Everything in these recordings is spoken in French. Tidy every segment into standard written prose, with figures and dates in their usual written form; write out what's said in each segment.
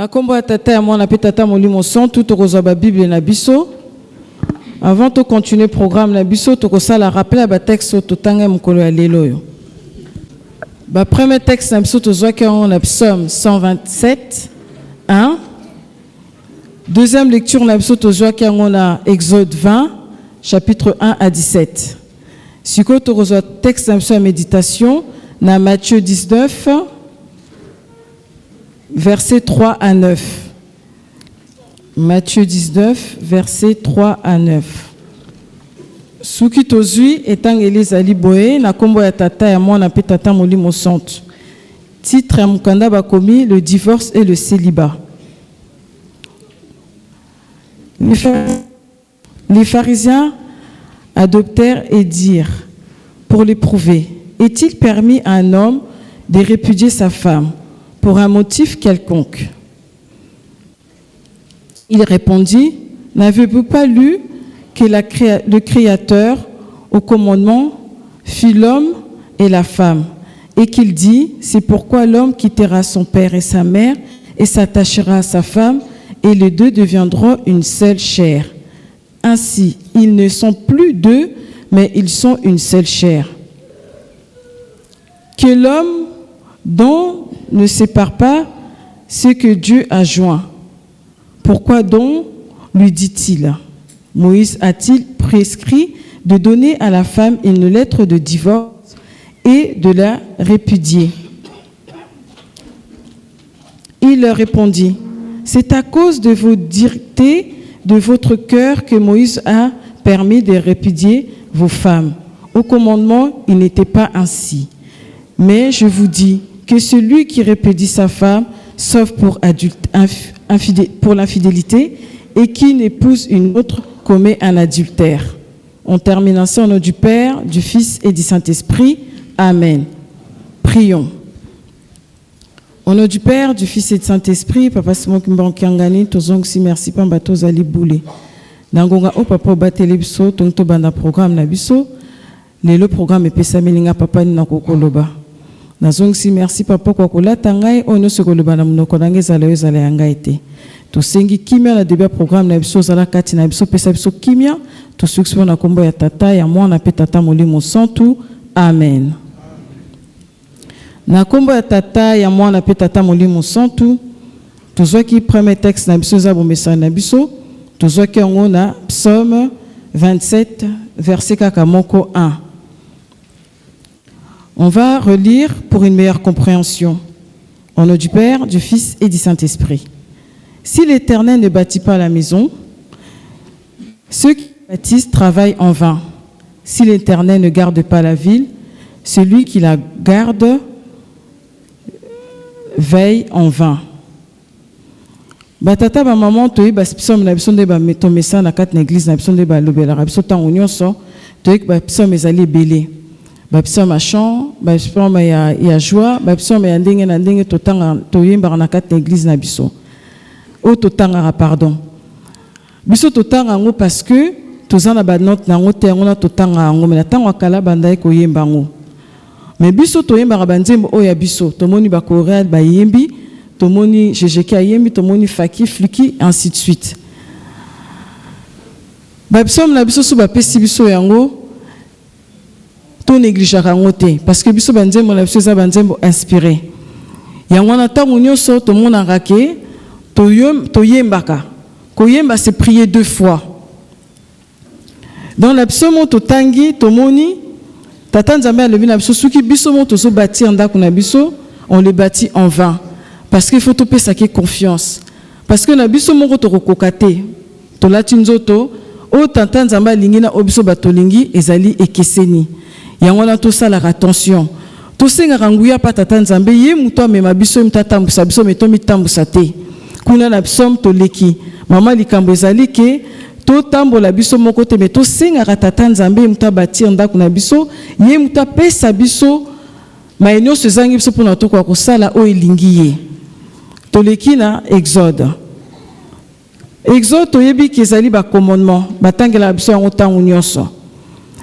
Na kombo ya tata ya mwana pe tata molimo son tout tokozwa ba Bible na biso. Avant de continuer le programme na biso tokosala rappeler ba texte totanga mukolo ya lelo yo. Ba premier texte na biso tozwa ki on a Psaume 127 1. Deuxième lecture na biso tozwa ki on a Exode 20 chapitre 1 à 17. Siko tokozwa texte na biso ya méditation na Matthieu 19 versets 3 à 9. Matthieu 19, versets 3 à 9. Souki tozui etang elizali boye na kombo ya tata ya mwana pe tata molimo santo. Titre ya mukanda bakomi le divorce et le célibat. Les pharisiens adoptèrent et dirent pour l'éprouver: est-il permis à un homme de répudier sa femme pour un motif quelconque? Il répondit: n'avez-vous pas lu que le Créateur, au commandement, fit l'homme et la femme, et qu'il dit: c'est pourquoi l'homme quittera son père et sa mère et s'attachera à sa femme, et les deux deviendront une seule chair. Ainsi, ils ne sont plus deux, mais ils sont une seule chair. Que l'homme dont ne sépare pas ce que Dieu a joint. Pourquoi donc, lui dit-il, Moïse a-t-il prescrit de donner à la femme une lettre de divorce et de la répudier? Il leur répondit: c'est à cause de vos duretés de votre cœur que Moïse a permis de répudier vos femmes. Au commandement, il n'était pas ainsi. Mais je vous dis que celui qui répudie sa femme, sauf pour l'infidélité, et qui n'épouse une autre commet un adultère. On termine ainsi au nom du Père, du Fils et du Saint-Esprit. Amen. Prions. Au nom du Père, du Fils et du Saint-Esprit, Papa Simon Kimbankiangani, tozong si merci pamba tozali boule. Nangonga o papa batele biso tongto banda programme na biso. Le programme epesa melinga papa ni na kokoloba. Nazong si merci papa kwa kolata ngai ono sekoloba na munoko nange zala yanga ete. To sengi kimia na début programme na biso zala kati na biso pesa biso kimia to sukspo na kombo ya tata ya mwana pe tata molimo santu. Amen. Na kombo ya tata ya mwana pe tata molimo santu tozwa ki premier texte na biso za bomesa na biso tozwa ki ngo na Psaume 27 verset kaka moko 1. On va relire pour une meilleure compréhension. Au nom du Père, du Fils et du Saint-Esprit. Si l'Éternel ne bâtit pas la maison, ceux qui bâtissent travaillent en vain. Si l'Éternel ne garde pas la ville, celui qui la garde veille en vain. Batata ba maman toi ba psaume na biso nde ba metomesa na kat na église na biso nde ba lobela biso tango nyonso toi ba psaume ezali belé. Bapsaume à chant, bapsaume ya joie, bapsaume ya ndenge na ndenge totanga toyemba na kati l'église na biso. O totanga pardon. Biso totanga ngo parce que tozana ba note na ngote ngona totanga ngo mais tango akala bandai ko yemba ngo. Mais biso toyemba ba nzembo o ya biso, tomoni ba choral ba yembi, tomoni JJK yembi, tomoni Faki Fluki ainsi de suite. Bapsaume na biso so ba pesi biso yango to négligeaka ngote parce que biso banzembo na biso za banzembo inspiré yango na tango nyonso to monaka ke to yembaka ko yemba c'est prier 2 fois dans la psaume to tangi to moni tata nzambe alobi na biso suki biso mo to so bâtir ndako na biso on le bâtit en vain parce qu'il faut to pesa ke confiance parce que na biso moko to kokokate to lati nzoto o tata nzambe alingi na obiso batolingi ezali ekeseni. Yangona to sala attention to senga ranguya patata nzambe ye muto amema biso mtatambusa biso metomi tambusa te kuna na psaume to leki mama likambo ezali ke to tambola biso moko te meto senga tata nzambe muta bâtir ndako na biso ye muta pesa biso maenyo sezangi biso pona to kwa kosala o elingi ye to leki na Exode to yebi ke ezali ba commandement batangela biso yango tango nyonso.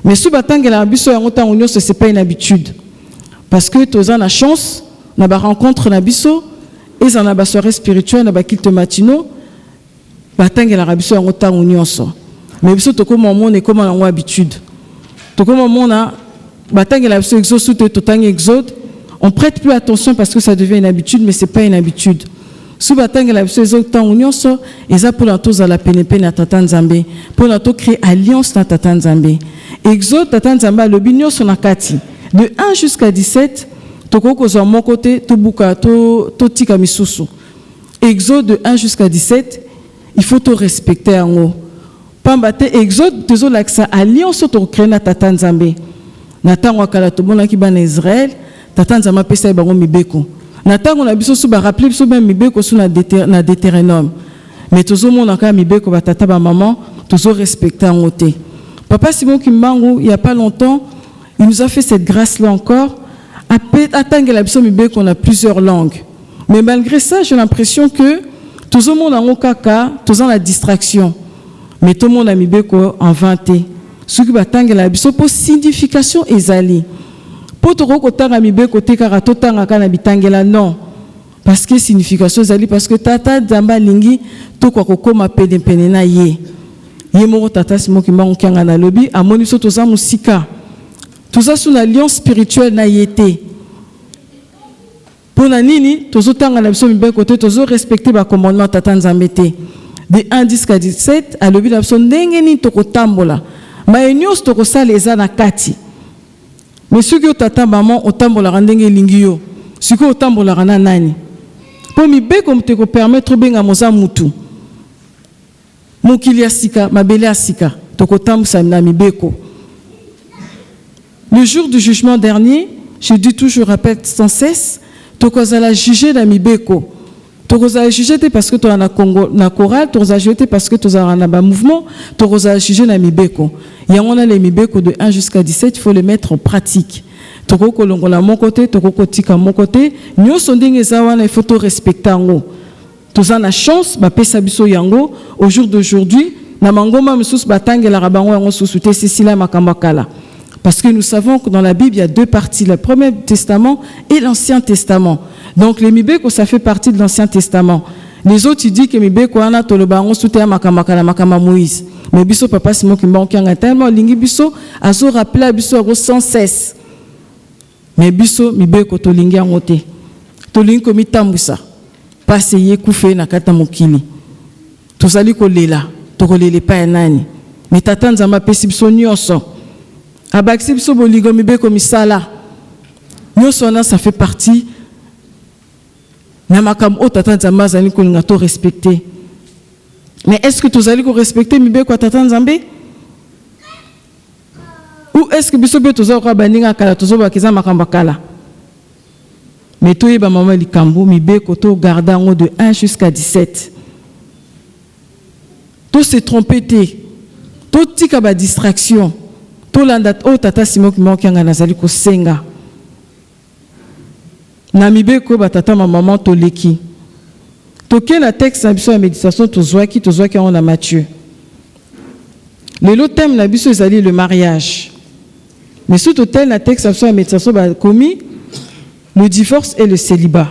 Mais si batangela biso yango tango nyonso c'est pas une habitude parce que toza na chance na ba rencontre na biso ils en a soirée spirituelle, na ba kilte matino, batangela rabiso yango tango nyonso. Mais biso to comme on est comme en habitude. To comme on a batangela biso exode sous to tangi exode, on prête plus attention parce que ça devient une habitude, mais c'est pas une habitude. Sous batangela biso exode tango nyonso, eza pour la tous à la penepe na tata nzambe, pour la to créer alliance na tata nzambe. Exode tata nzambe le binyo son akati de 1 jusqu'à 17. Toko zo mon côté to buka to tika misusu. Exode de 1 jusqu'à 17, il faut te respecter en haut. Pambate exode tezo laksa alliance to créer na tata nzambe. Na tango kala to bona ki ban Israël, tata nzambe pesa bango mibeko. Na tango na biso su ba rappeler biso ben mibeko su na Deutéronome. Mais tozo mona ka mibeko ba tata ba maman, tozo respecter en haut. Papa Simon Kimbangu, il y a pas longtemps, il nous a fait cette grâce là encore. On a plusieurs langues. Mais malgré ça, j'ai l'impression que tout le monde a un kaka, tout le monde a la distraction. Mais tout le monde a mis beko inventé. Ce qui va tanguer la biso pour signification ezali. Pour tout le monde a mis beko te karato tanga kana bitangela non. Parce que signification ezali parce que tata damba lingi to kwa kokoma pede pene na ye. Ye moko tata simo kimbangu kyanga na lobi amoni so toza musika. Tout ça sous l'alliance spirituelle na yété. Pour nini, tous autant à la mission de côté, tous respecter le commandement tata nzambete. De 1 jusqu'à 17, à l'objet de la mission n'engeni toko tambola. Maïnios toko sale ezana kati. Mais ceux qui ont tata maman au tambola randenge lingio. Ceux qui ont tambola rana nani. Pour mi be comme te ko permettre benga moza mutu. Mokili asika, mabele asika. Toko tambusa na mi beko. Le jour du jugement dernier, je dis toujours, je répète sans cesse, tu as jugé dans Mibeko. Tu as jugé parce que tu as un chorale, tu as jugé parce que tu as un mouvement, tu as jugé dans Mibeko. Il y a les Mibeko de 1 jusqu'à 17, il faut les mettre en pratique. Tu as mon côté, tu as mon côté. Nous sommes il faut te respecter. Tu as la chance, yango au jour d'aujourd'hui, na mangoma msus batangela rabango yango susute Cécilia Makambakala. Parce que nous savons que dans la Bible, il y a deux parties, le Premier Testament et l'Ancien Testament. Donc les Mibeko, ça fait partie de l'Ancien Testament. Les autres, ils disent que Mibeko, on a tout le baron, tout est à Makama Moïse. Mais Bisso, papa, c'est moi qui m'en a tellement, Lingi Bisso, a so rappelé à Bisso sans cesse. Mais Bisso, Mibeko, to Lingi en ote. To Lingi komi tamboussa. Passe ye koufé na kata mokili. To sali ko lela, to ko lele pa nani. Mais tata nzamba pesi Bisso nyonso. Abaxi biso boligo mibe komisala. Nyosona ça fait partie. Na makam o tata nzamba zali ko linga to respecter. Mais est-ce que tu allez ko respecter mibe ko tata nzambe? Ou est-ce que biso be toza ko baninga kala tozo bakiza makamba kala? Mais to yeba maman likambo mibe ko to garda ngo de 1 jusqu'à 17. To se tromper te. To tika ba distraction. To landa o tata simo ki mokianga nazali ko senga. Na mibeko ba tata ma maman to leki. To ke na texte na biso ya méditation to zwaki on a Matthieu. Le lot thème na biso ezali le mariage. Mais sous tel na texte na biso ya méditation ba komi le divorce et le célibat.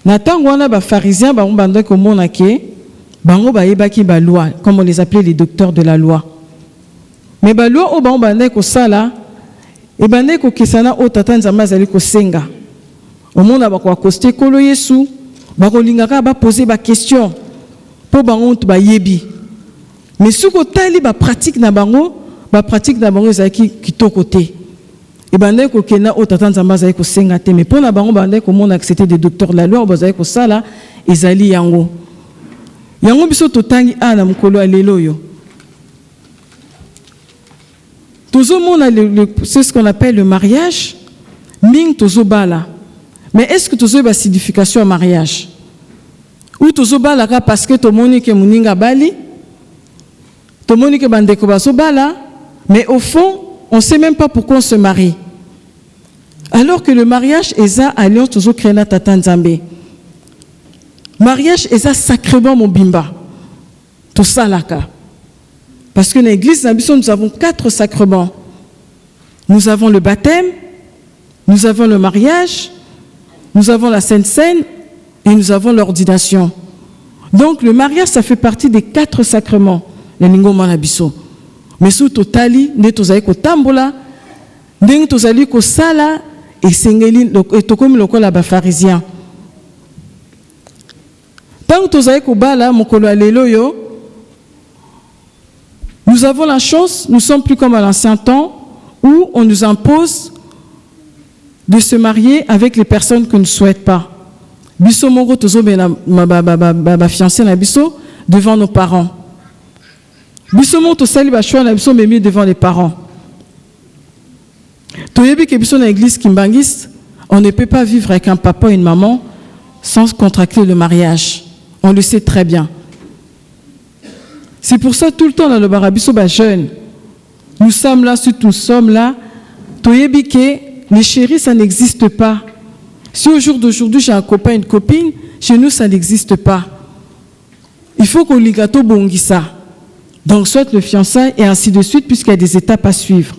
Na tango wana ba pharisiens ba mbanda ko mona ke bango ba yebaki ba loi comme on les appelait les docteurs de la loi. Mais ba loi o ba mbanda ko sala e bande ko kesana o tata nzamba zali ko senga. O mona ba ko accoster kolo Yesu ba ko lingaka ba poser ba question po bango to ba yebi. Mais suko tali ba pratique na bango ezaki kitoko te. Et bande ko kena o tata nzamba zali ko senga te mais pona bango bande ko mona que c'était des docteurs de la loi ba zali ko sala ezali yango. Yango biso to tangi ana mukolo alelo yo. Tozo mona c'est ce qu'on appelle le mariage. Ming tozo bala. Mais est-ce que tozo ba signification au mariage? Ou tozo bala parce que to moni ke muninga bali? To moni ke bande ko baso bala? Mais au fond, on ne sait même pas pourquoi on se marie. Alors que le mariage est ça alliance tozo krena tata nzambe. Mariage est ça sacrément mon bimba. Tout ça là. Parce que dans l'église, nous avons 4 sacrements. Nous avons le baptême, nous avons le mariage, nous avons la Sainte Seine et nous avons l'ordination. Donc le mariage, ça fait partie des 4 sacrements. Les lingoma na biso. Mais sous totali, ne tozali ko tambola, ne tozali ko sala et sengeli et tokomi lokola ba pharisien. Tant que tozali ko bala mokolo alelo yo, nous avons la chance, nous sommes plus comme à l'ancien temps où on nous impose de se marier avec les personnes que nous ne souhaitons pas. Biso moko tozo bena ba fiancé na biso devant nos parents. Biso moko to sali ba choix na biso mais devant les parents. Toyebi ke biso na église kimbangiste, on ne peut pas vivre avec un papa et une maman sans contracter le mariage. On le sait très bien. C'est pour ça tout le temps dans le barabiso ba jeune. Nous sommes là, surtout nous sommes là. Toyebi ke les chéris, ça n'existe pas. Si au jour d'aujourd'hui j'ai un copain, une copine, chez nous ça n'existe pas. Il faut qu'on ligato bongisa. Donc soit le fiançailles et ainsi de suite puisqu'il y a des étapes à suivre.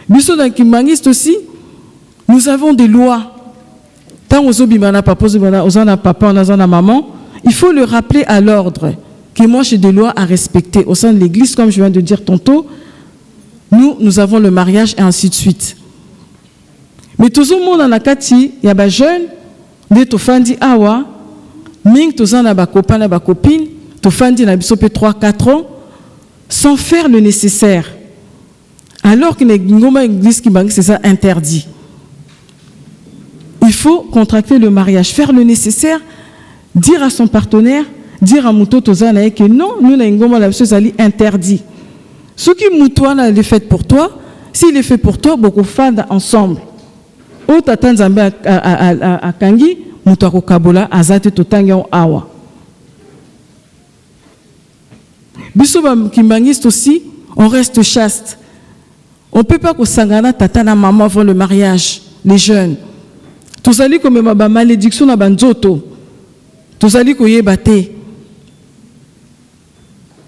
Biso dans Kimbangiste aussi, nous avons des lois. Tant aux obimana papa, aux ana papa, aux ana maman, il faut le rappeler à l'ordre que moi j'ai des lois à respecter au sein de l'église, comme je viens de dire tantôt. Nous avons le mariage et ainsi de suite. Mais tout le monde en a kati, il y a des jeunes, des tofandi awa, ming tozan na ba copain na ba copine, tofandi na biso pe 3-4 ans, sans faire le nécessaire. Alors que les ngoma église qui c'est ça interdit. Il faut contracter le mariage, faire le nécessaire, dire à son partenaire, dire à Mouto Tozana que non, nous na ngoma la chose ali interdit. Ce qui Moutouana est fait pour toi, s'il est fait pour toi, beaucoup fanda ensemble. O tata nzambe a kangi mutako kabola azate totangi awa. Biso ba kimbangiste aussi, on reste chaste. On ne peut pas que sangana tata na maman avant le mariage, les jeunes. Tozali comme ma malédiction na banzoto. Tozali ko yebate.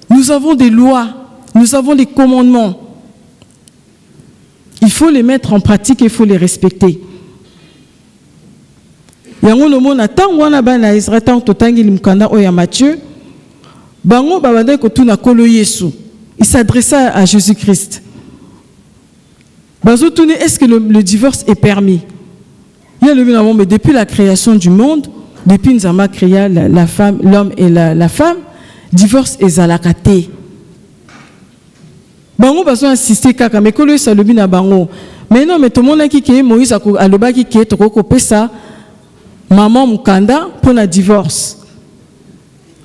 Nous avons des lois, nous avons des commandements. Il faut les mettre en pratique et il faut les respecter. Yango no mona tango wana bana Israël tango totangi limkanda oya Matthieu bango babanda ko tuna kolo Yesu. Il s'adressa à Jésus-Christ. Bazo tuni est-ce que le divorce est permis? Il y a le minimum mais depuis la création du monde, depuis Nzamba créa la femme, l'homme et la femme, divorce est zalakate. Bango bazo insister kaka mais kolo Yesu lobi na bango. Mais non mais tout le monde qui ke Moïse a loba qui ke toko pesa maman mukanda pour la divorce.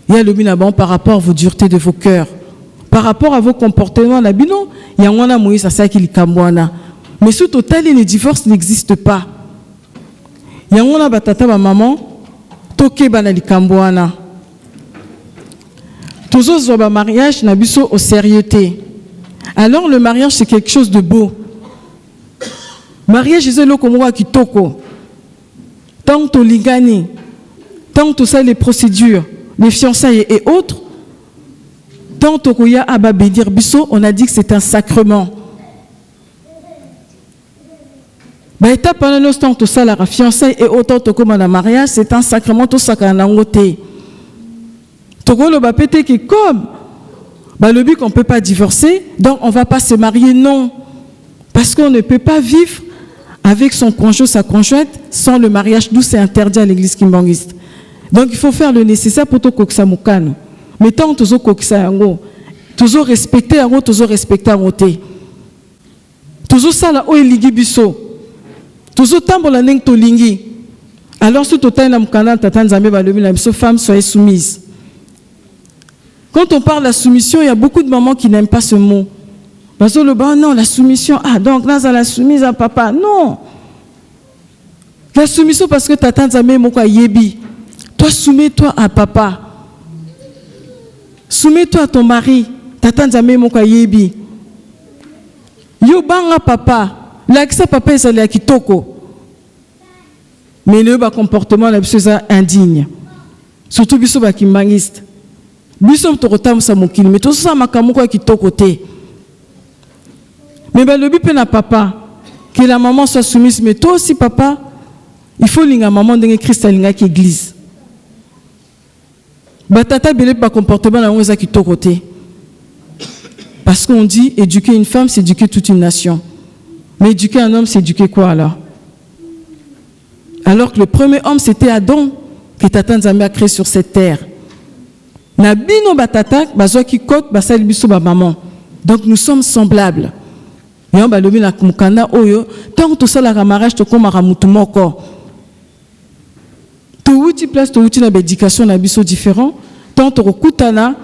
Il y a le binabon par rapport à vos duretés de vos cœurs, par rapport à vos comportements la bino, il y a un Moïse à ça qui likambwana. Mais sous total le divorce n'existe pas. Il y a un batata ma maman toke bana likambwana. Toujours zoba mariage na biso au sérieuxté. Alors le mariage c'est quelque chose de beau. Mariage c'est le comme qui toko. Tant que ligani, tant que ça les procédures, les fiançailles et autres, tant que ya ababedir biso, on a dit que c'est un sacrement. Bah étape pendant l'instant tout ça la fiançailles et autant que comme un mariage, c'est un sacrement tout ça qu'on a ngoté. Toko le bapété qui comme bah le but qu'on peut pas divorcer, donc on va pas se marier non, parce qu'on ne peut pas vivre avec son conjoint, sa conjointe, sans le mariage, d'où c'est interdit à l'église kimbangiste. Donc il faut faire le nécessaire pour tout koksa mukano. Mais tant que toujours koksa yango, toujours respecter yango, toujours respecter yango te. Toujours ça là où ligi biso. Toujours tambola neng to lingi. Alors si total na mukana tata nzambe ba lobi na biso femme soyez soumise. Quand on parle de la soumission, il y a beaucoup de mamans qui n'aiment pas ce mot. Parce que le bas, non, la soumission, ah, donc là, ça la soumise à papa. Non. La soumission parce que ta tante a mis mon quoi yebi. Toi, soumets-toi à papa. Soumets-toi à ton mari. Ta tante a mis mon quoi yebi. Yo banga papa. Là, que ça, papa, ça l'a kitoko. Mais le bas comportement, là, c'est indigne. Surtout, biso ba kimbangiste. Biso mtokotam sa mokili. Mais tout ça, makamu quoi kitoko te. Mais ben, le but na papa, que la maman soit soumise, mais toi aussi papa, Il faut linga maman de Christ linga qui église. Batata belé pas comportement na ngoza qui côté. Parce qu'on dit éduquer une femme, c'est éduquer toute une nation. Mais éduquer un homme, c'est éduquer quoi alors? Alors que le premier homme, c'était Adam, que Tata Nzambe a créé sur cette terre. Nabino batata, bazwa ki kote, basali biso ba maman. Donc nous sommes semblables. Yon balobi na mukanda oyo, tant que ça la mariage to komara mutu moko. To wuti place to wuti na éducation na biso différent, tant to kutana,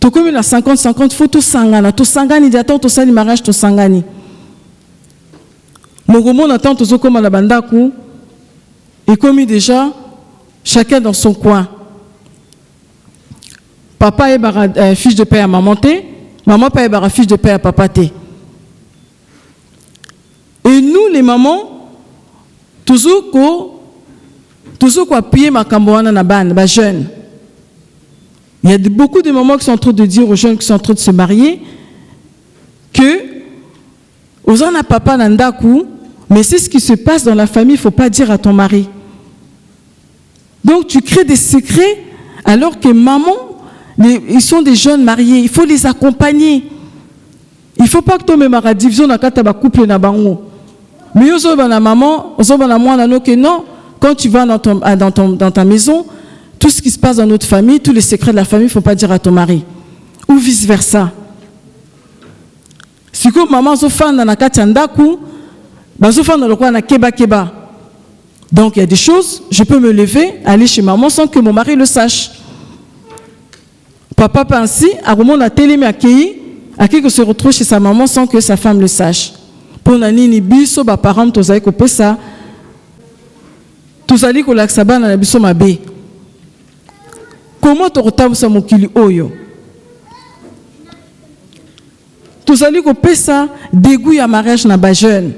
to komi na 50-50 faut to sangani d'attend to sali mariage to sangani. Mogomo na tant to zokoma na bandaku, et comme déjà chacun dans son coin. Papa est fiche de paix à maman té, maman est fiche de paix à papa té. Et nous les mamans, toujours qu'on appuie ma camboana na ban, ba jeune. Il y a beaucoup de mamans qui sont en train de dire aux jeunes qui sont en train de se marier que aux en a papa nandaku, mais c'est ce qui se passe dans la famille, il ne faut pas dire à ton mari. Donc tu crées des secrets alors que maman, ils sont des jeunes mariés, il faut les accompagner. Il ne faut pas que tu aies la division dans le couple na bango. Mais la maman, que non, quand tu vas dans ta maison, tout ce qui se passe dans notre famille, tous les secrets de la famille, il ne faut pas dire à ton mari. Ou vice versa. Si maman zo fan dans la katyandaku, bazo fan dans le coin na keba. Donc il y a des choses, je peux me lever, aller chez maman sans que mon mari le sache. Papa pense à moment la télé mais à qui que se retrouve chez sa maman sans que sa femme le sache. Pour nani biso ba parents tozali ko pesa tozali ko laksaba na biso mabe. Comment tu retable sa mokili oyo? Tozali ko pesa dégoût à mariage na ba jeune.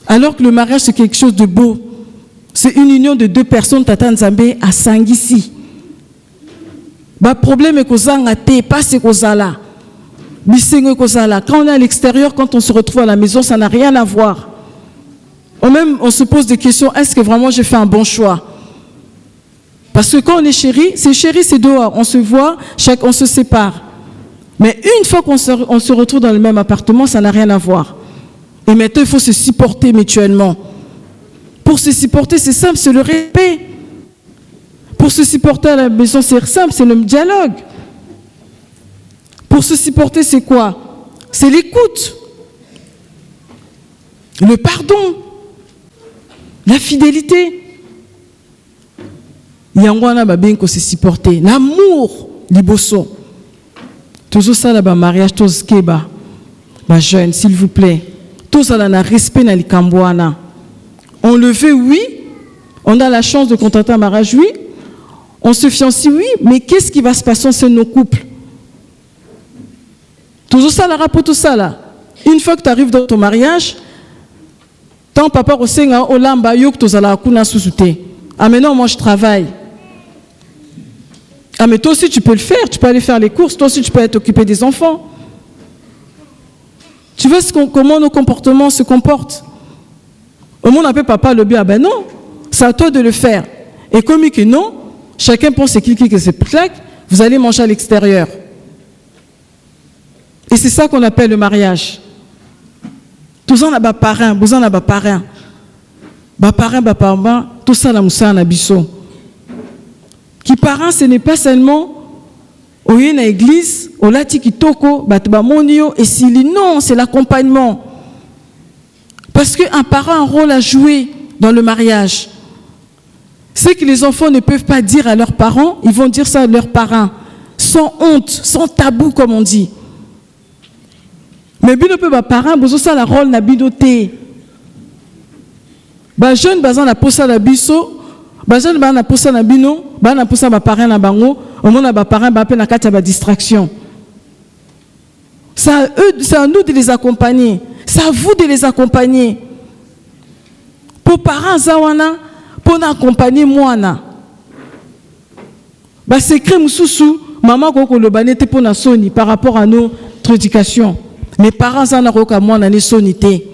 Alors que le mariage c'est quelque chose de beau. C'est une union de deux personnes Tata Nzambe à sangisi. Ba problème est kozanga te pas c'est kozala. Bisengo kozala. Quand on est à l'extérieur, quand on se retrouve à la maison, ça n'a rien à voir. On se pose des questions, est-ce que vraiment j'ai fait un bon choix? Parce que quand on est chéri, c'est dehors, on se voit, on se sépare. Mais une fois qu'on se retrouve dans le même appartement, ça n'a rien à voir. Et maintenant, il faut se supporter mutuellement. Pour se supporter, c'est simple, c'est le respect. Pour se supporter à la maison, c'est simple, c'est le dialogue. Pour se supporter, c'est quoi? C'est l'écoute, le pardon, la fidélité. Yangwana ba bien que se supporter, l'amour, liboso. Toujours ça là bas mariage, tous keba, ba jeune, s'il vous plaît. Tous ça là na respect na likambwana. On le veut, oui. On a la chance de contenter un mariage, oui. On se fiancie, oui. Mais qu'est-ce qui va se passer dans nos couples? Toujours ça, la rapport, tout ça là. Une fois que tu arrives dans ton mariage, ton papa au Senga, au lamba, yok, tu as la kuna sous-souté. Ah, mais non, moi je travaille. Ah, mais toi aussi tu peux le faire, tu peux aller faire les courses, toi aussi tu peux t'occuper des enfants. Tu vois comment nos comportements se comportent. Au monde appelle papa le bien, ah ben non, c'est à toi de le faire. Et comme que non, chacun pense c'est qui se plaque, vous allez manger à l'extérieur. Et c'est ça qu'on appelle le mariage. Tout ça, on a des parrains, vous en avez des parrains. Des parrains, des parents, tout ça, on a biso. Qui parrain, ce n'est pas seulement au une église, au lati kitoko, batbamonio, et s'il non, c'est l'accompagnement. Parce qu'un parent a un rôle à jouer dans le mariage. C'est que les enfants ne peuvent pas dire à leurs parents, ils vont dire ça à leurs parents, sans honte, sans tabou, comme on dit. Mais bino pe ba parent bozo ça la rôle na bidoté. Ba jeune bazan na posa na biso, ba jeune ba na posa na bino, ba na posa ba parent na bango, au moins ba parent ba pe na kati ba distraction. C'est à nous de les accompagner. C'est à vous de les accompagner. Pour parents zawana, pour accompagner moi na. Ba secret mususu, maman ko le banete pour na soni par rapport à notre éducation. Mes parents en ont qu'à moi n'en sonité.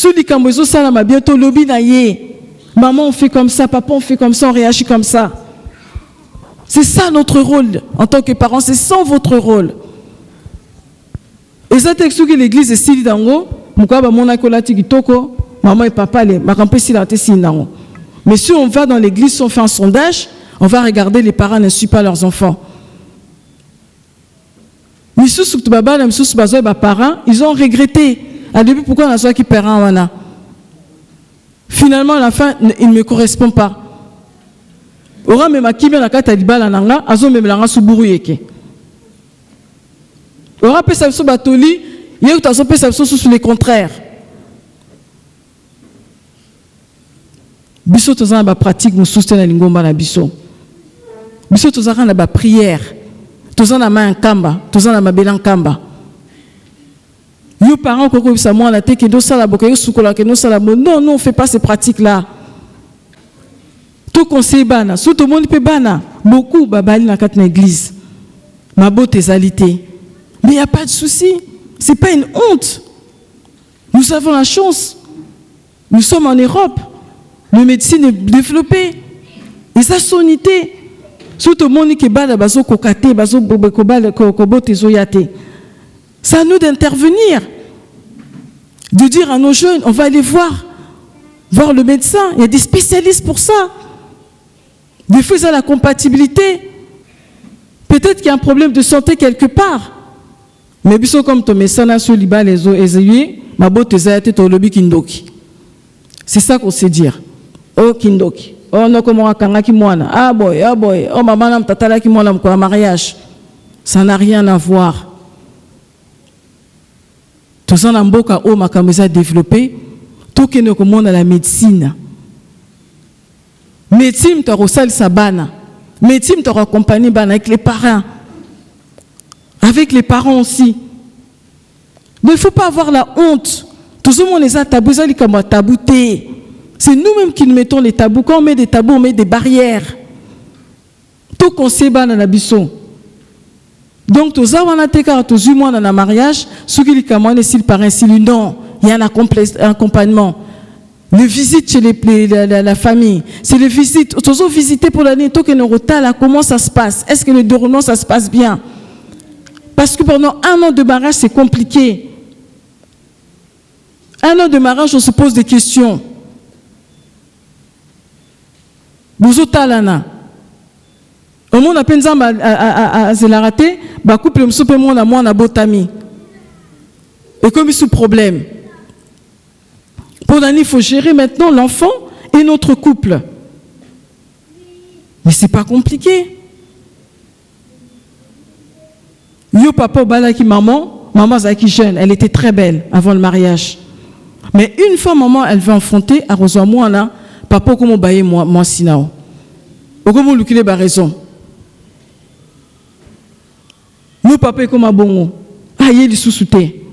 Sous les camboisos, ça m'a bientôt lobby naïe. Maman, on fait comme ça, papa, on fait comme ça, on réagit comme ça. C'est ça notre rôle en tant que parents, c'est ça votre rôle. Et ça, c'est ce que l'église est stylée dans l'eau. Maman et papa, mais si on va dans l'église, si on fait un sondage, on va regarder les parents n'insultent pas leurs enfants. Parents, ils ont regretté. À début, pourquoi on a ça qui parent? Finalement, à la fin, il ne me correspond pas. Ora me makime na kata libala nanga azo memelanga suburu yeke. Ora pesa biso batoli, yeko tazo pesa biso sur le contraire. Biso tozana ba pratique mususu na lingomba na biso. Biso tozana na ba prière. Tozana ma nkamba, tozana mabela nkamba. Yo parents koko bisa mwana te ke do sala boka yo sukola ke no sala bon. Non, on fait pas ces pratiques là. Tout conseil bana, tout le monde peut bana. Beaucoup babali na kat na église. Ma beauté alité. Mais il n'y a pas de souci. C'est pas une honte. Nous avons la chance. Nous sommes en Europe. La médecine est développée. Et ça sonité. Tout le monde qui bana bazo kokate, bazo bobekobal kobote zoyate. C'est à nous d'intervenir. De dire à nos jeunes, on va aller voir le médecin. Il y a des spécialistes pour ça. Des fois, ils ont la compatibilité. Peut-être qu'il y a un problème de santé quelque part. Mais biso comme ton médecin sur liba les eaux ezéué, ma botte zayate to lobby kindoki. C'est ça qu'on sait dire. Oh kindoki. Oh non comment akanga ki mwana. Ah boy. Oh maman nam tatala ki mwana mko mariage. Ça n'a rien à voir. Tout ça na mboka o makameza développé, tout que nous commande à la médecine. Médecine te resal sabana. Médecine te raccompagne bana avec les parents. Avec les parents aussi. Mais il ne faut pas avoir la honte. Tout le monde les a tabous, comme tabouté. C'est nous-mêmes qui nous mettons les tabous. Quand on met des tabous, on met des barrières. Tout conseil bana na biso. Donc tous ça on a été car tous mois dans un mariage, ceux qui les s'il parrain s'il non, il y a un accompagnement. Les visites chez la famille, c'est les visites. Tous visiter pour l'année, tout que nous retard comment ça se passe? Est-ce que le déroulement ça se passe bien? Parce que pendant un an de mariage c'est compliqué. Un an de mariage on se pose des questions. Vous talana. Au monde a peine à rater, bah couple me soupe moi na botami. Et comme il sous problème. Pour l'année, il faut gérer maintenant l'enfant et notre couple. Mais c'est pas compliqué. Yo papa balaki maman zaki jeune, elle était très belle avant le mariage. Mais une fois maman elle veut enfanter, à rejoint moi là, papa comment bailler moi sinao. Comment lui ba raison. Nous papa comme un bon. Ah il est sous-souté.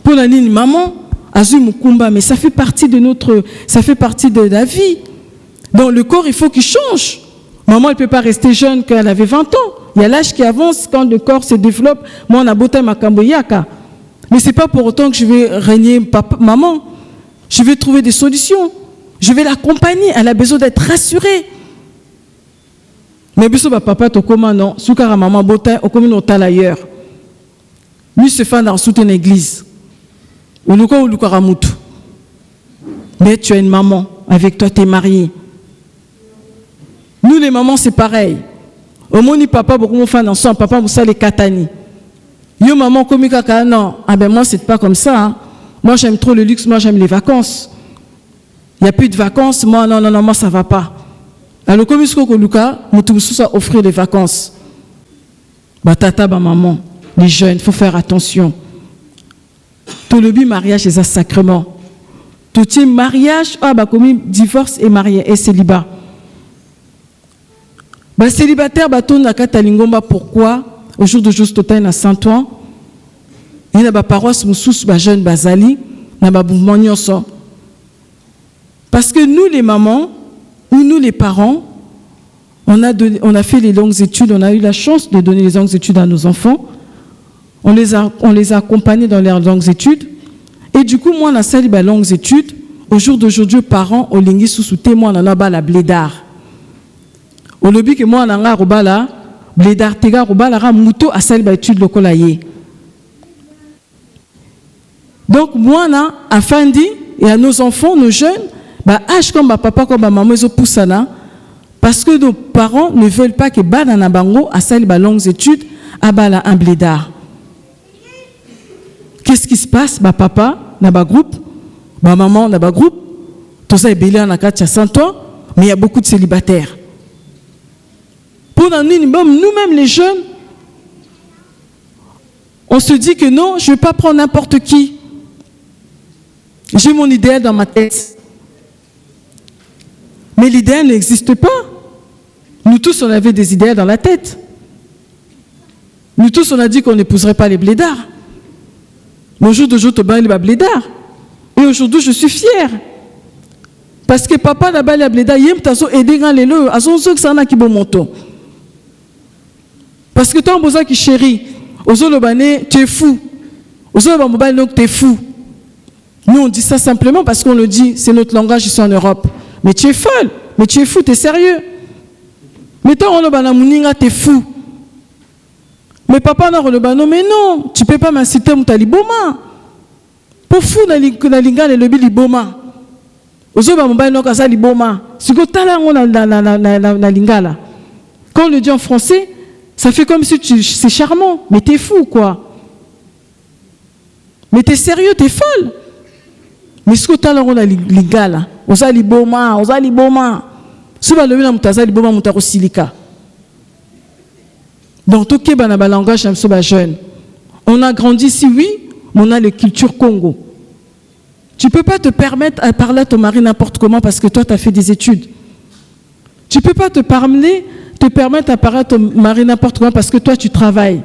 Pour la ligne maman Azul Mukumba, mais ça fait partie de la vie. Dans le corps, il faut qu'il change. Maman, elle ne peut pas rester jeune quand elle avait 20 ans. Il y a l'âge qui avance quand le corps se développe. Moi, on a beauté ma kamboyaka. Mais ce n'est pas pour autant que je vais régner maman. Je vais trouver des solutions. Je vais l'accompagner. Elle a besoin d'être rassurée. Mais biso papa to comment non, soukara maman beauté au commun hôtel ailleurs. Nous se fait dans toute une église. Mais tu as une maman, avec toi tu es marié. Nous les mamans c'est pareil. Au moins ni papa beaucoup mon fan ensemble, papa moussa les katani. Yo maman comme kaka non, ah ben moi c'est pas comme ça. Hein. Moi j'aime trop le luxe, moi j'aime les vacances. Il y a plus de vacances, moi non moi ça va pas. Alors comme ce que Luka, mutu moussa offrir des vacances. Ba tata ba maman, les jeunes, faut faire attention. Tout le but mariage est un sacrement. Tout le mariage, comme divorce et mariage et célibat. Célibataire, ton nakata lingomba pourquoi au jour de juste total à Saint-Ouen, il y a ba paroisse moussous ba jeune bazali na ba mouvement nyonso. Parce que nous les mamans ou nous les parents, on a fait les longues études, on a eu la chance de donner les longues études à nos enfants. On les a accompagnés dans leurs longues études. Et du coup, moi, on a sali ba longues études. Au jour d'aujourd'hui, parents, au lingi sous témoin, on a ba la blédard. Au lobby que moi, on a robala, blédard, tega, robala, ra, mouto, a sali ba études locales. Donc, moi, on a, à Fandi, et à nos enfants, nos jeunes, bah, âge comme ma papa, comme ma maman, ils ont poussé là, parce que nos parents ne veulent pas que Banana Bango, à sali ba longues études, à bala un blédard. Qu'est-ce qui se passe? Bah, papa, n'a pas groupe, bah, maman, n'a pas groupe, tout ça est belé en akatia 100 ans, mais il y a beaucoup de célibataires. Pour nous-mêmes, les jeunes, on se dit que non, je ne vais pas prendre n'importe qui. J'ai mon idéal dans ma tête. Mais l'idéal n'existe pas. Nous tous, on avait des idéaux dans la tête. Nous tous, on a dit qu'on n'épouserait pas les blédards. Mais au jour d'aujourd'hui, on les blédards. Et aujourd'hui, je suis fière. Parce que papa n'a pas les blédards. Il y a aidé dans les lois. Parce que toi, on a qui chérit. Tu es fou. Tu es fou. Nous, on dit ça simplement parce qu'on le dit. C'est notre langage ici en Europe. Mais tu es folle. Mais tu es fou. Tu es sérieux. Mais toi, tu es fou. Mais papa, non, mais non. Tu ne peux pas m'inciter à liboma. Pour fou, na linga le lobi liboma. Ozoba mobile non kasa liboma. Si ko tala na lingala. Quand on le dit en français, ça fait comme si c'est charmant, mais t'es fou quoi. Mais t'es sérieux, t'es folle. Mais ce que tala on a lingala, oza liboma. Si ba lobi na mutaza liboma mutako silika. Donc tout ke bana ba langage am so ba jeune. On a grandi ici oui. On a la culture Congo. Tu ne peux pas te permettre de parler à ton mari n'importe comment parce que toi, tu as fait des études. Tu ne peux pas te permettre de parler à ton mari n'importe comment parce que toi, tu travailles.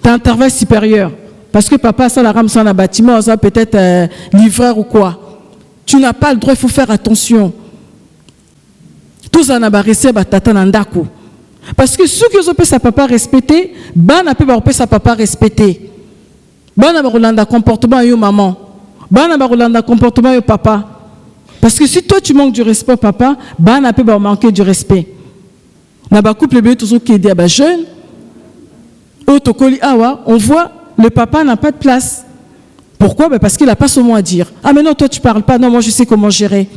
Tu as un travail supérieur. Parce que papa, ça la rame, ça un bâtiment, ça peut-être livreur ou quoi. Tu n'as pas le droit, il faut faire attention. Tout ça n'a pas réussi à tata nandako. Parce que ceux qui ont pu sa papa respecter, ben n'a pas sa papa respecter. Bana barolanda comportement yo maman. Bana barolanda comportement yo papa. Parce que si toi tu manques du respect papa, bana peut manquer du respect. Na ba couple bé toujours qui est ba jeune. Otokoli awa, on voit le papa n'a pas de place. Pourquoi? Parce qu'il n'a pas son mot à dire. Ah mais non, toi tu parles pas, non moi je sais comment gérer.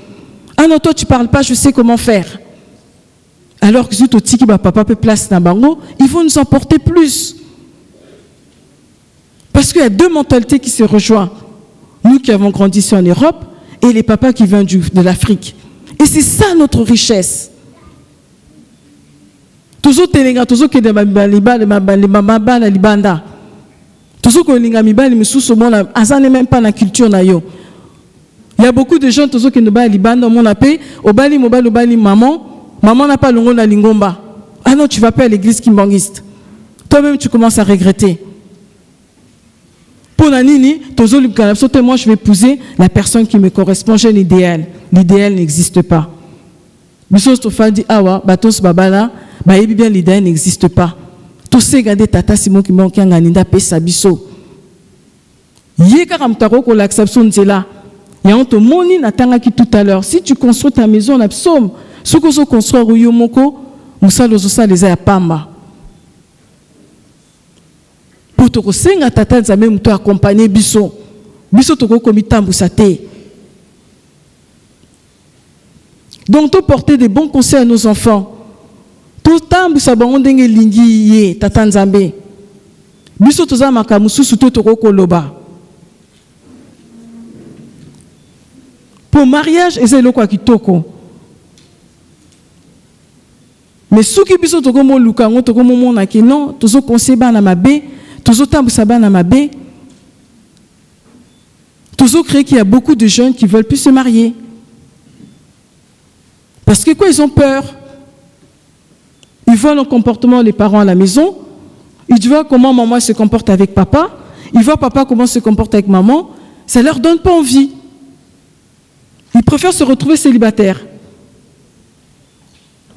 Ah non, toi tu parles pas, je sais comment faire. Alors que tout qui ba papa peut place na bango, il faut nous emporter plus. Parce qu'il y a deux mentalités qui se rejoignent. Nous qui avons grandi ici en Europe et les papas qui viennent de l'Afrique. Et c'est ça notre richesse. Toujours telenga, toujours que les libanda. Toujours que les libanda, mais sous ce monde, ça n'est même pas la culture na yo. Il y a beaucoup de gens toujours que ne ba libanda, mon appel, au bali mobile, au bali maman n'a pas le nom de la lingomba. Ah non, tu vas pas à l'église kimbangiste. Toi-même tu commences à regretter. Pour Nanini, moi je vais épouser la personne qui me correspond, j'ai l'idéal. L'idéal n'existe pas. Monsieur Stéphane dit, ah ouais, batos babala, bah bien l'idéal n'existe pas. Tous ces gars de tata Simon qui manquent un ganinda pesa biso. Yeka ramtaro ko l'acception de là. Il y a un moni natanga qui tout à l'heure. Si tu construis ta maison, la psaume, ce que tu construis au Yomoko, Moussa Lozosa les a pamba. Pour te conseiller, tata nzambe muto accompagner biso toko komitambu sate. Donc to porter des bons conseils à nos enfants. To tambu sabango ndenge lingi ye tata nzambe. Biso toza makamu susu to toko koloba. Pour mariage ezelo kwa kitoko. Mais soki biso toko mo lukango toko mo mona ki non, tozo conseiller bana mabe. Toujours créer qu'il y a beaucoup de jeunes qui ne veulent plus se marier. Parce que quoi, ils ont peur. Ils voient le comportement des parents à la maison. Ils voient comment maman se comporte avec papa. Ils voient papa comment se comporte avec maman. Ça ne leur donne pas envie. Ils préfèrent se retrouver célibataires.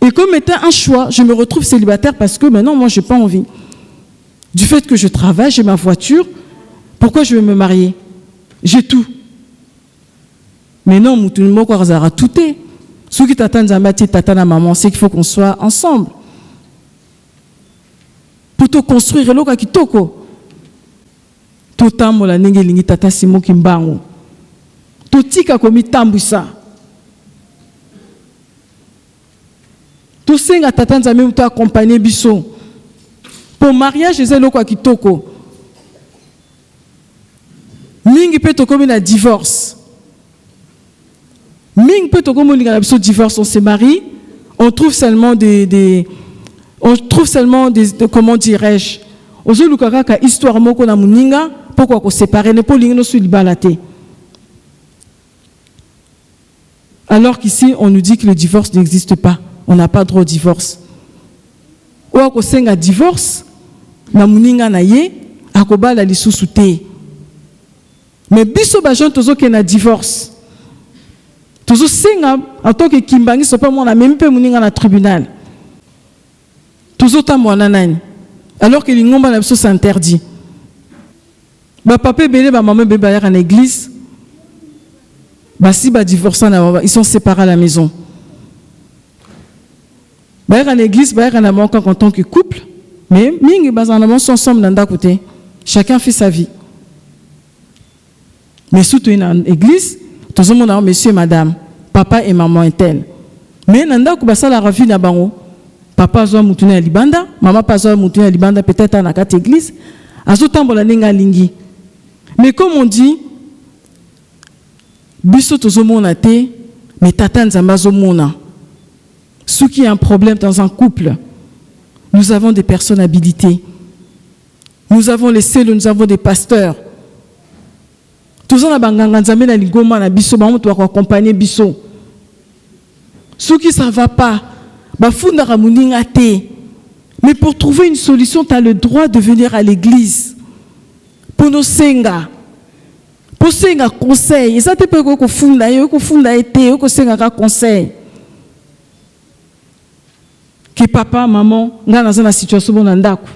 Et comme étant un choix, je me retrouve célibataire parce que maintenant, moi, je n'ai pas envie. Du fait que je travaille, j'ai ma voiture, pourquoi je vais me marier? J'ai tout. Mais non, mutu moko azara touté. Ceux qui t'attendent à mettre tata na maman, c'est qu'il faut qu'on soit ensemble. Pour te construire loka kitoko. Totambola nenge lingi tata simo kimbango. Totika komi tambusa. Tosenga tata nzambe muto accompagner biso. Pour mariage eza loka kitoko. Mingi pe tokomi na divorce. Mingi peut on divorce, on se marie, on trouve seulement comment dirais-je, ozolukaka histoire moko na muninga, pourquoi qu'on séparer ne pas lingo sur libalaté. Alors qu'ici on nous dit que le divorce n'existe pas, on n'a pas droit au divorce. Ou ako senga divorce, na muninga na ye, akobala lisusu te. Mais biso ba jeune tozo ke na divorce. Toujours singa en tant que kimbangi so pas moi même peu muninga na tribunal. Toujours ta mwana nani. Alors que l'ingomba na biso s'interdit. Ba papa belé ba maman bébé à l'église. Ba si ba divorcent ils sont séparés à la maison. Ba à l'église ba à la en tant que couple, mais mingi bazana sont ensemble dans côté. Chacun fait sa vie. Mais surtout dans l'église tout le monde a monsieur et madame, papa et maman est tel. Mais nanda kubasa la ravi na bango. Papa zo mutune ya libanda, maman pas zo mutune ya libanda peut-être à la carte église. Azo tambola ninga lingi. Mais comme on dit, biso tozo mona te, mais tata nzamba zo mona. Ceux qui ont un problème dans un couple, nous avons des personnes habilitées. Nous avons les cellules, nous avons des pasteurs. Tout ça, na ligoma na biso, ba mutu accompagner biso. Ceux qui ça va pas, ba funda ramuninga te. Mais pour trouver une solution, tu as le droit de venir à l'église. Pour nos senga. Pour senga conseil. Et ça te peut ko funda été, ko senga ka conseil. Que papa, maman, nga na na situation bon ndako.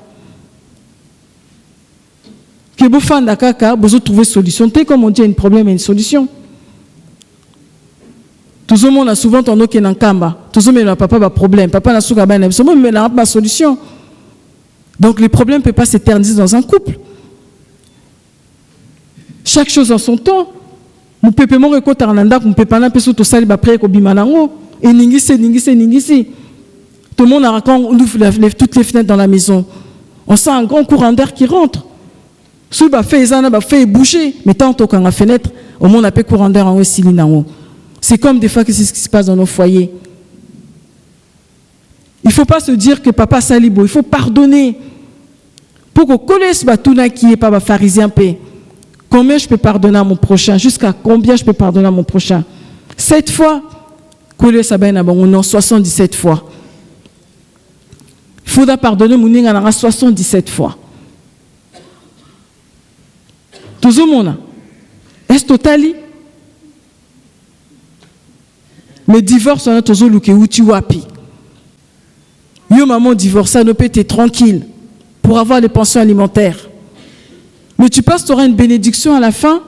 Que vous faites d'accord, vous trouvez solution. Comme on dit, il y a un problème et une solution. Tout le monde a souvent entendu qu'il y a un kamba. Tout le monde n'a pas de problème. Papa n'a pas de problème. Mais il n'a pas de solution. Donc les problèmes ne peuvent pas s'éterniser dans un couple. Chaque chose en son temps. Vous ne pouvez pas récolter un anda, vous ne pouvez pas faire tout ça, après qu'on bimanango. Et ningisi. Tout le monde a raconté, on ouvre toutes les fenêtres dans la maison. On sent un grand courant d'air qui rentre. Si vous fait bouger, mais tant qu'on a fenêtre, au moins on a peu courant d'air en haut. C'est comme des fois que c'est ce qui se passe dans nos foyers. Il ne faut pas se dire que papa salibo, il faut pardonner. Pour qu'on connaisse tout qui est pas pharisien. Combien je peux pardonner à mon prochain? Jusqu'à combien je peux pardonner à mon prochain? 7 fois? Non, 77 fois. Il faudra pardonner mon 77 fois. Tout le monde. Est-ce total? Mais divorce, on a toujours le que tu wapi. Yo maman divorcée, ne peut être tranquille pour avoir les pensions alimentaires. Mais tu penses que tu auras une bénédiction à la fin?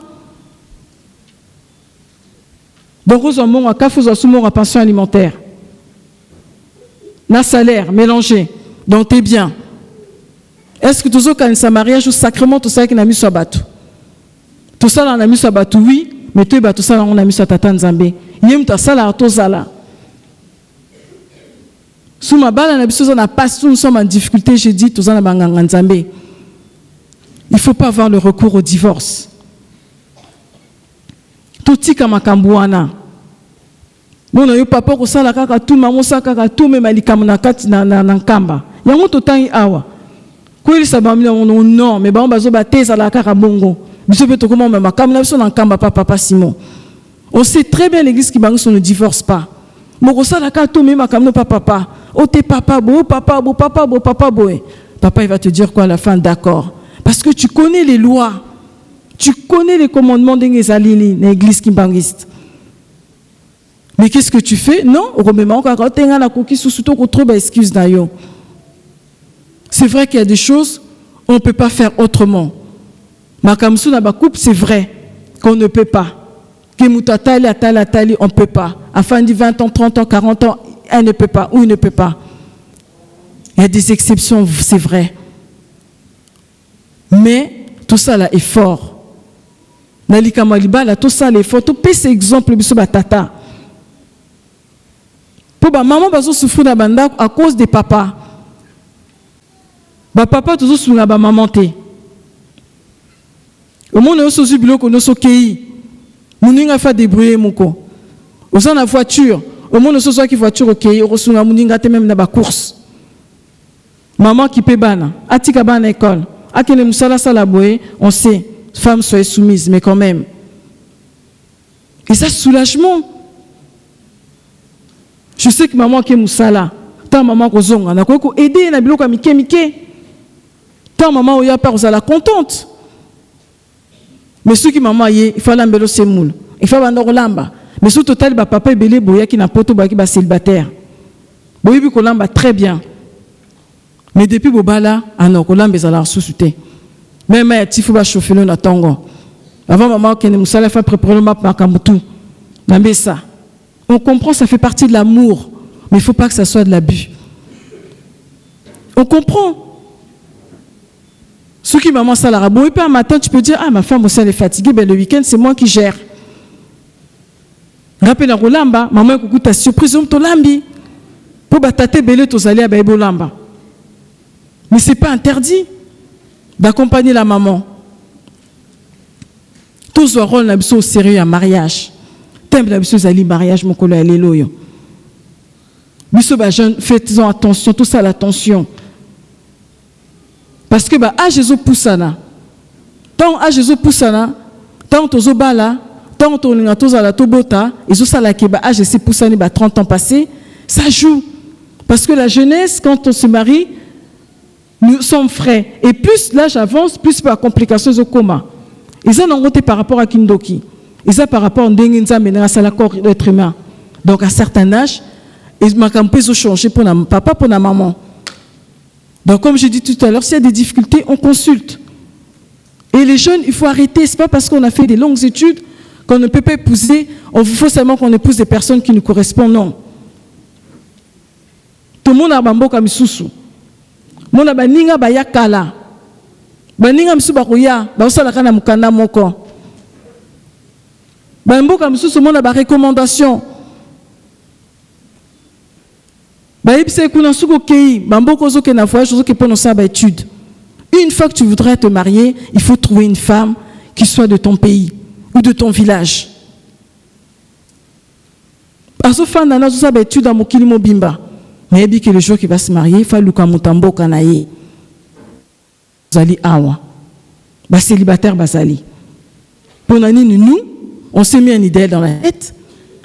Donc, on a pension alimentaire. Na salaire mélangé. Donc, t'es bien. Est-ce que tu as un mariage ou sacrement tout ça qui n'a mis sur bateau? Tout ça, on a mis sur bateau, oui, mais tout ça, on a mis sur tata nzambe. Yem ta sala to zala. Sous ma balle, on a pas, nous sommes en difficulté, j'ai dit, tout ça, on a nzambe. Il ne faut pas avoir le recours au divorce. Tout tika makambouana. Bon, on a eu papa ko sala kaka tout, maman sa kaka tout, même alikamu na kati na kamba. Yango to tangi awa. Ko il sabamina non, mais ba on bazo ba teza la kaka bongo. Biso pe to comment même makam na biso na kamba papa Simon. On sait très bien l'église qui bango ne divorce pas. Moko sala kaka tout même makam no papa. Oh t'es papa beau, papa beau, papa beau, papa beau. Papa il va te dire quoi à la fin? D'accord. Parce que tu connais les lois. Tu connais les commandements de l'église qui bangiste. Mais qu'est-ce que tu fais? Non, c'est vrai qu'il y a des choses on ne peut pas faire autrement. C'est vrai qu'on ne peut pas. que Moutatali, Atali, on ne peut pas. Enfin, dit 20 ans, 30 ans, 40 ans, elle ne peut pas, ou il ne peut pas. Il y a des exceptions, c'est vrai. Mais tout ça là est fort. Nalika Malibala, tout ça là est fort. Tout ces exemples, biso batata. Pour ma maman, bazo souffrir na banda à cause des papas. Ba papa toujours souffrir na ba maman te. Au monde on se subilo ko no so kei. Muninga fa débrouiller moko. Oza na voiture. Au monde on se soit qui voiture au kei, o sunga muninga te même na ba course. Maman qui peut bana, atika bana école. Akene musala sala boye, on sait, femme soit soumise, mais quand même. Et ça, soulagement. Je sais que maman qui est musala, tant maman kozonga, na ko aider na biloko mike. Tant maman oya pas osala contente. Mais ceux qui maman yé, il faut l'ambelo semoul. Il faut bando lamba. Mais sous total ba papa belé boya qui na poto ba ki ba célibataire. Boyi bi ko lamba très bien. Mais depuis Bobala, non, Colombe est à la sous-souté. Même si il faut chauffer le natango. Avant maman, qui ne m'a pas fait préparer le map par Kamutu. Mais ça, on comprend, ça fait partie de l'amour. Mais il ne faut pas que ça soit de l'abus. On comprend. Ceux qui maman ça la bon, et puis un matin, tu peux dire, ah, ma femme aussi elle est fatiguée, ben le week-end, c'est moi qui gère. Rappelle la Rolamba, maman, coucou, ta surprise, on lambi. Pour batate belé, tu allais à Baïbo Lamba. Mais ce n'est pas interdit d'accompagner la maman. Tous les rôles sont sérieux à mariage. T'aimes la mariage, mon collègue, alléluia. Faites-en attention, tout ça l'attention. Parce que, à Jésus poussana, tant à Jésus poussana, tant aux bala, tant aux tous à la tobota, et tout ça là qui à Jésus poussani, 30 ans passés, ça joue. Parce que la jeunesse, quand on se marie, nous sommes frais. Et plus l'âge avance, plus par complications au coma. Ils ont noté par rapport à Kindoki. Ils ont par rapport à Ndenginza Menera, c'est l'accord d'être humain. Donc à certains âges, ils m'ont changé pour la papa, pour la maman. Donc comme j'ai dit tout à l'heure, s'il y a des difficultés, on consulte. Et les jeunes, il faut arrêter. Ce n'est pas parce qu'on a fait des longues études qu'on ne peut pas épouser. Il faut seulement qu'on épouse des personnes qui nous correspondent. Non. Tout le monde a un comme Misusu. Mona baninga baya kala. Baninga misu bakoya, ba osala kana mukanda moko. Ba mboka misu mona ba recommandation. Ba ibse kuna suko kei, ba mboko zo ke na voyage zo ke pono sa ba étude. Une fois que tu voudrais te marier, il faut trouver une femme qui soit de ton pays ou de ton village. Aso fanda na zo sa ba étude à mokili mobimba. Mais que le jour qui va se marier, il faut que Mutambo kanaye. Zali awa. Ba célibataire bazali. Pour nous, on s'est mis un idéal dans la tête.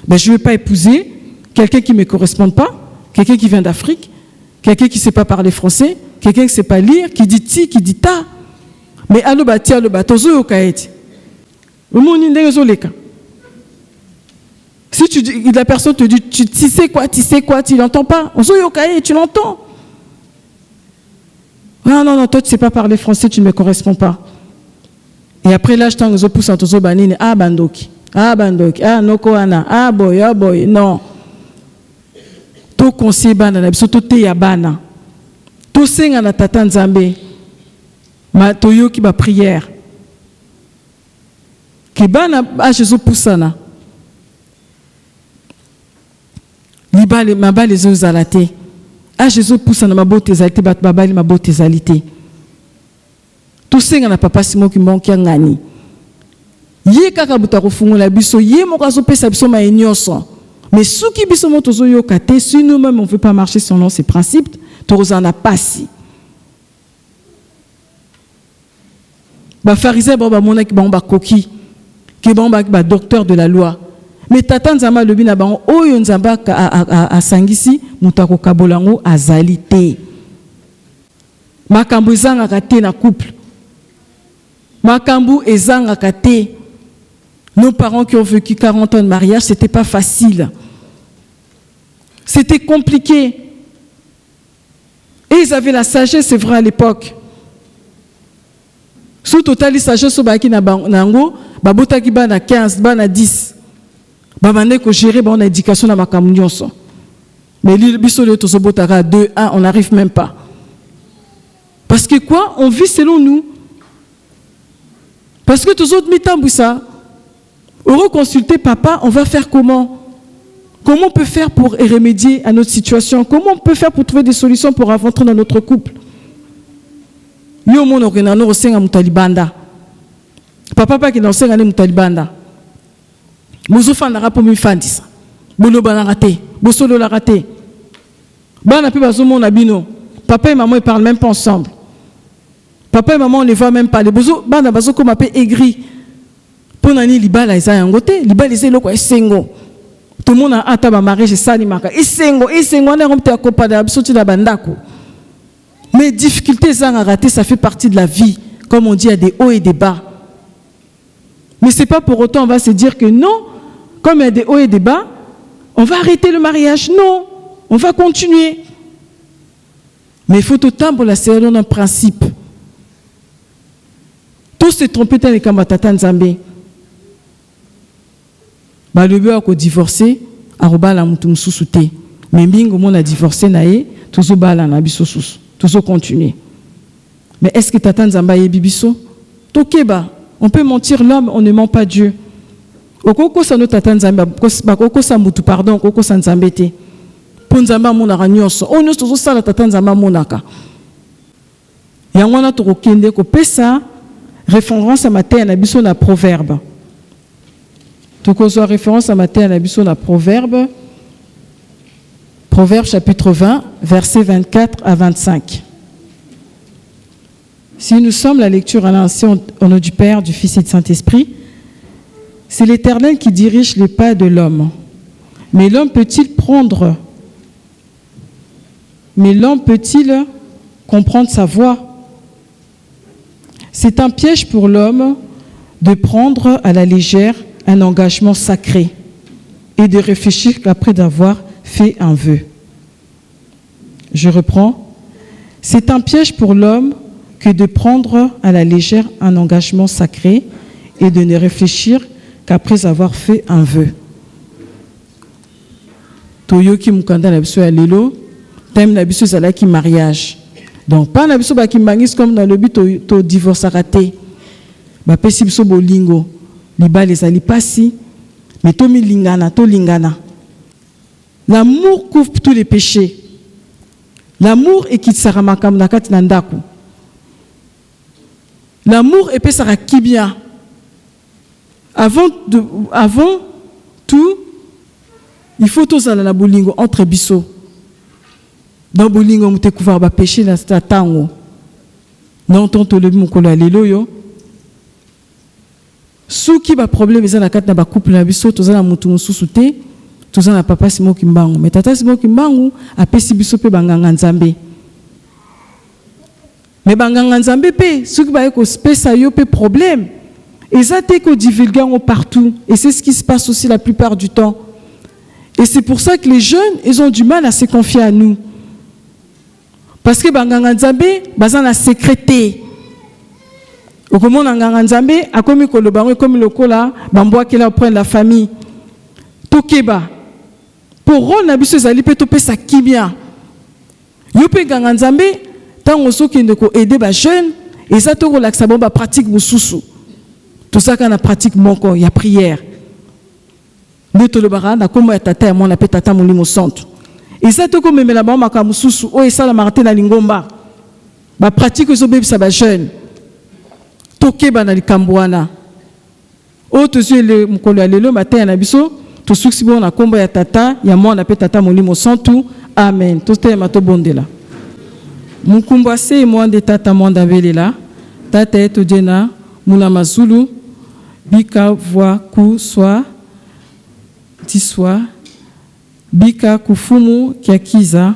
Ben, je ne vais pas épouser quelqu'un qui ne me correspond pas, quelqu'un qui vient d'Afrique, quelqu'un qui ne sait pas parler français, quelqu'un qui ne sait pas lire, qui dit ti, qui dit ta. Mais allo bati, allo batozo yo kaeti. Le monde n'est pas. Si la personne te dit, tu sais quoi, tu n'entends pas. On se dit, tu l'entends. Non, toi tu ne sais pas parler français, tu ne me corresponds pas. Et après là, je t'en pousse en tozo banine, bandoki, noko ana, boy, non. To conseil bana, surtout te ya bana. To senga na tata nzambe, ma toyo ki ba prière. Ki bana a Jésus poussana. Libale maba les eaux zalaté. Ah Jésus pousse na mabote zalité bat babali mabote zalité. Tout ça na papa Simon qui manque ngani. Yé kaka buta ko fungola biso yé moko zo pesa biso ma enyoso. Mais souki biso moto zo yo kate si nous-mêmes on veut pas marcher selon ces principes, tozana pasi. Ba pharisien ba mona ki ba koki. Ki ba docteur de la loi. Mais tata nzamba lobi na bango oyo nzamba a sangisi mutako kabolango azalité. Makambu ezanga kate na couple. Makambu ezanga kate. Nos parents qui ont vécu 40 ans de mariage, c'était pas facile. C'était compliqué. Et ils avaient la sagesse, c'est vrai à l'époque. Sous total sagesse au baki na bango, babota ki bana 15, bana 10. Babane ko gérer bon éducation na makambo nyonso. Mais biso le tosobotaka 2 1 on n'arrive même pas. Parce que quoi? On vit selon nous. Parce que tous autres mitamboussa, on va consulter papa, on va faire comment? Comment on peut faire pour remédier à notre situation? Comment on peut faire pour trouver des solutions pour avancer dans notre couple? Yo mon okenano osenga mutalibanda. Papa qui n'ensenga ne mutalibanda. Mozofa na rapo mi fandisa. Bolo bana raté, bosolo la raté. Bana pi bazo mon abino. Papa et maman ils parlent même pas ensemble. Papa et maman on les voit même pas. Les bozo bana bazo comme appelé aigri. Pour nani libala isa yangote, libala isa loko esengo. Tout le monde a hâte à mariage ça ni maka. Esengo on est rompé à copa de absoti da bandako. Mais difficultés ça à rater, ça fait partie de la vie. Comme on dit, il y a des hauts et des bas. Mais c'est pas pour autant on va se dire que non, comme il y a des hauts et des bas, on va arrêter le mariage. Non, on va continuer. Mais il faut tout le temps pour la série d'un principe. Tous se tromper dans les kambatata nzambe. Bah le but a divorcé, aroba la mutu mususu te. Mais bingo mon a divorcé nae, toujours bala na biso susu, toujours continuer. Mais est-ce que tata nzamba ye bibiso? Tokeba, on peut mentir l'homme, on ne ment pas Dieu. Okoko sa no tata nzamba, okoko sa mutu pardon, okoko sa nzambe te. Pour nzamba mona ranyoso, on nous toujours ça la tata nzamba monaka. Yangwana to kende ko pesa référence à matin na biso na proverbe. Donc, on soit référence à matin à la biso na proverbe. Proverbe chapitre 20, versets 24 à 25. Si nous sommes la lecture à l'ancien au nom du Père, du Fils et du Saint-Esprit, c'est l'Éternel qui dirige les pas de l'homme. Mais l'homme peut-il comprendre sa voie? C'est un piège pour l'homme de prendre à la légère un engagement sacré et de réfléchir qu'après avoir fait un vœu. Je reprends. C'est un piège pour l'homme que de prendre à la légère un engagement sacré et de ne réfléchir qu'après avoir fait un vœu. Toyoki mukanda na biso ya lelo, thème na biso zalaki mariage. Donc pas na biso ba ki mangis comme dans le but to divorce raté. Ba pesi biso bolingo. Libali ezali pasi, mais to lingana. L'amour couvre tous les péchés. L'amour ekitsaka makambo na kati na ndako. L'amour epesaka kibia. Avant tout, il faut tozala na bolingo entre biso. Dans bolingo mute couvrir ba péché na tango. Non tonto le mukolo lelo yo. Sous qui va problème ils ont la carte na ba couple na biso tozana mutu mususu te tozana papa Simo Kimbangu mais tata Simo Kimbangu apesi biso pe banganga nzambe mais banganga nzambe pe ceux qui va ko spesa yo pe problème ils ont été ko divulguer partout et c'est ce qui se passe aussi la plupart du temps et c'est pour ça que les jeunes ils ont du mal à se confier à nous parce que banganga nzambe bazana sécrété. Au moment où Nzambe a commis kolobango comme le kola, bamboa qui la prend la famille. Tokeba. Pour rôle nabiso zali pe topé sa kibia. Yope ganga Nzambe tant oso qui ne ko aider ba jeune et ça to relaxa bon ba pratique mususu. Tout ça kana pratique moko ya prière. Neto le bara na kombo ya tata ya mona pe tata molimo santo. Et ça to ko memela ba maka mususu o et ça la marté na lingomba. Ba pratique oso bebisa ba jeune. Tokeba na likambwana. O tozu le mukolo lelo matin na biso, to suksi bon na kombo ya tata, ya mwana pe tata molimo santu. Amen. To te mato bondela. Mukumba se mwande tata mwanda belela. Tata eto dena muna mazulu bika voa ku swa tiswa bika kufumu kiakiza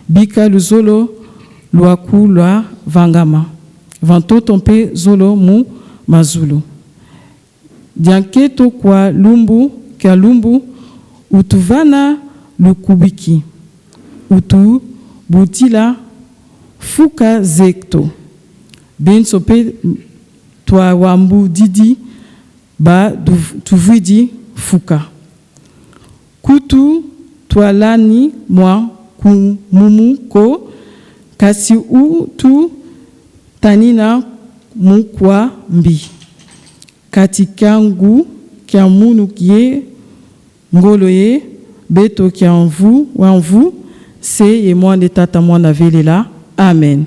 bika luzolo luaku lwa vangama. Vanto tompe zolo mu mazulu. Dianketo kwa lumbu kia lumbu utuvana lukubiki. Utu butila fuka zekto. Ben sope twa wambu didi ba tuvidi fuka. kutu twalani mwa kumumuko kasi utu tanina mukwa mbi katika ngu kya munu kie ngolo ye beto kya wanvu se ye mwana tata mwana velela. Amen.